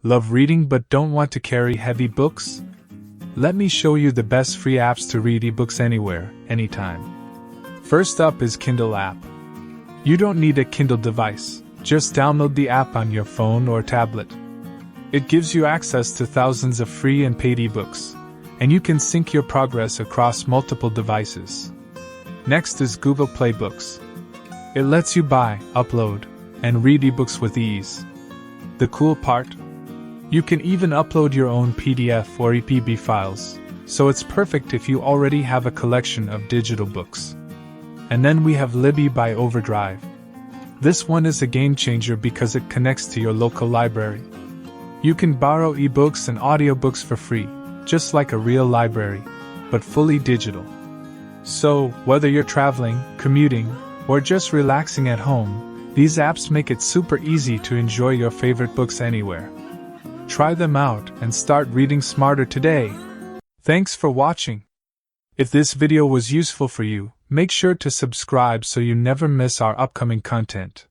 Love reading but don't want to carry heavy books? Let me show you the best free apps to read ebooks anywhere, anytime. First up is Kindle App. You don't need a Kindle device, just download the app on your phone or tablet. It gives you access to thousands of free and paid ebooks, and you can sync your progress across multiple devices. Next is Google Play Books. It lets you buy, upload, and read ebooks with ease. The cool part? You can even upload your own PDF or EPUB files, so it's perfect if you already have a collection of digital books. And then we have Libby by OverDrive. This one is a game changer because it connects to your local library. You can borrow ebooks and audiobooks for free, just like a real library, but fully digital. So, whether you're traveling, commuting, or just relaxing at home, these apps make it super easy to enjoy your favorite books anywhere. Try them out and start reading smarter today. Thanks for watching. If this video was useful for you, make sure to subscribe so you never miss our upcoming content.